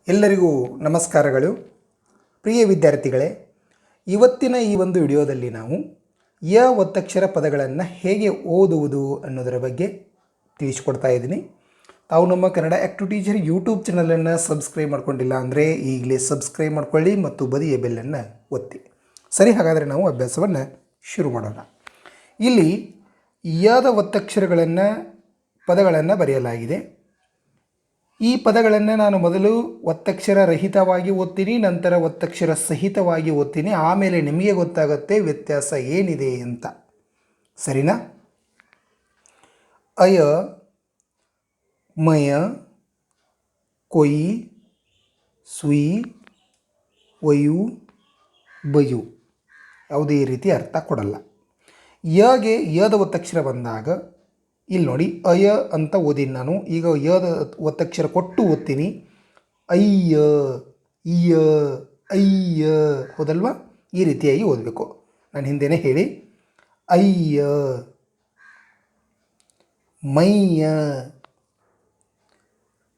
ಎಲ್ಲರಿಗೂ ನಮಸ್ಕಾರಗಳು. ಪ್ರಿಯ ವಿದ್ಯಾರ್ಥಿಗಳೇ, ಇವತ್ತಿನ ಈ ಒಂದು ವಿಡಿಯೋದಲ್ಲಿ ನಾವು ಯ ಒತ್ತಕ್ಷರ ಪದಗಳನ್ನು ಹೇಗೆ ಓದುವುದು ಅನ್ನೋದರ ಬಗ್ಗೆ ತಿಳಿಸ್ಕೊಡ್ತಾ ಇದ್ದೀನಿ. ತಾವು ನಮ್ಮ ಕನ್ನಡ ಆ್ಯಕ್ಟಿವ್ ಟೀಚರ್ ಯೂಟ್ಯೂಬ್ ಚಾನಲನ್ನು ಸಬ್ಸ್ಕ್ರೈಬ್ ಮಾಡ್ಕೊಂಡಿಲ್ಲ ಅಂದರೆ ಈಗಲೇ ಸಬ್ಸ್ಕ್ರೈಬ್ ಮಾಡ್ಕೊಳ್ಳಿ ಮತ್ತು ಬದಿಯ ಬೆಲ್ಲನ್ನು ಒತ್ತಿ. ಸರಿ, ಹಾಗಾದರೆ ನಾವು ಅಭ್ಯಾಸವನ್ನು ಶುರು ಮಾಡೋಣ. ಇಲ್ಲಿ ಯದ ಒತ್ತಕ್ಷರಗಳನ್ನು ಪದಗಳನ್ನು ಬರೆಯಲಾಗಿದೆ. ಈ ಪದಗಳನ್ನು ನಾನು ಮೊದಲು ಒತ್ತಕ್ಷರ ರಹಿತವಾಗಿ ಓದ್ತೀನಿ, ನಂತರ ಒತ್ತಕ್ಷರ ಸಹಿತವಾಗಿ ಓದ್ತೀನಿ. ಆಮೇಲೆ ನಿಮಗೆ ಗೊತ್ತಾಗುತ್ತೆ ವ್ಯತ್ಯಾಸ ಏನಿದೆ ಅಂತ. ಸರಿನಾ? ಅಯ, ಮಯ, ಕೊಯ್, ಸುಯಿ, ಒಯು, ಬಯು ಯಾವುದೇ ರೀತಿ ಅರ್ಥ ಕೊಡಲ್ಲ. ಯಗೆ ಯದ ಒತ್ತಕ್ಷರ ಬಂದಾಗ ಇಲ್ಲಿ ನೋಡಿ, ಅಯ ಅಂತ ಓದಿನಿ ನಾನು. ಈಗ ಯದ ಒತ್ತಕ್ಷರ ಕೊಟ್ಟು ಓದ್ತೀನಿ. ಅಯ್ಯ, ಇಯ, ಅಯ್ಯ, ಹೌದಲ್ವಾ? ಈ ರೀತಿಯಾಗಿ ಓದಬೇಕು. ನಾನು ಹಿಂದೆನೇ ಹೇಳಿ, ಅಯ್ಯ, ಮಯ್ಯ,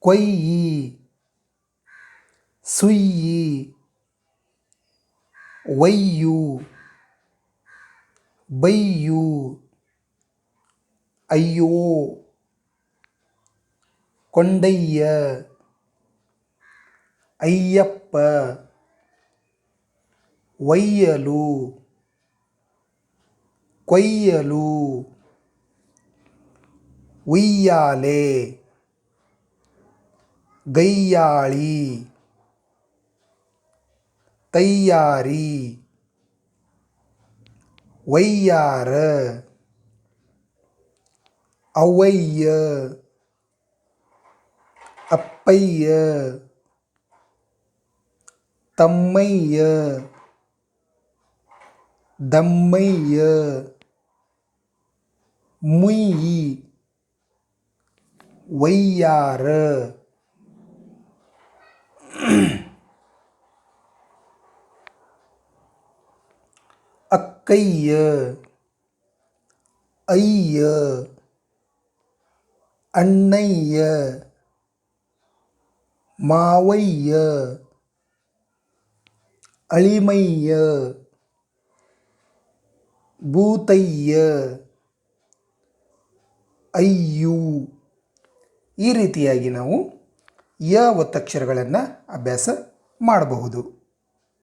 ಕೊಯ್ಯಿ, ಸುಯ್ಯಿ, ಒಯ್ಯು, ಬಯ್ಯು, ಅಯ್ಯೋ, ಕೊಂಡಯ್ಯ, ಅಯ್ಯಪ್ಪ, ಒಯ್ಯಲು, ಕೊಯ್ಯಲು, ಉಯ್ಯಾಲೆ, ಗಯ್ಯಾಳಿ, ತಯ್ಯಾರಿ, ವಯ್ಯಾರ, ಅವ್ವಯ್ಯ, ಅಪ್ಪಯ್ಯ, ತಮ್ಮಯ್ಯ, ದಮ್ಮಯ್ಯ, ಮುಯ್ಯಿ, ವಯ್ಯಾರ, ಅಕ್ಕಯ್ಯ, ಅಯ್ಯ, ಅಣ್ಣಯ್ಯ, ಮಾವಯ್ಯ, ಅಳಿಮಯ್ಯ, ಭೂತಯ್ಯ, ಅಯ್ಯು. ಈ ರೀತಿಯಾಗಿ ನಾವು ಯ ಒತ್ತಕ್ಷರಗಳನ್ನು ಅಭ್ಯಾಸ ಮಾಡಬಹುದು.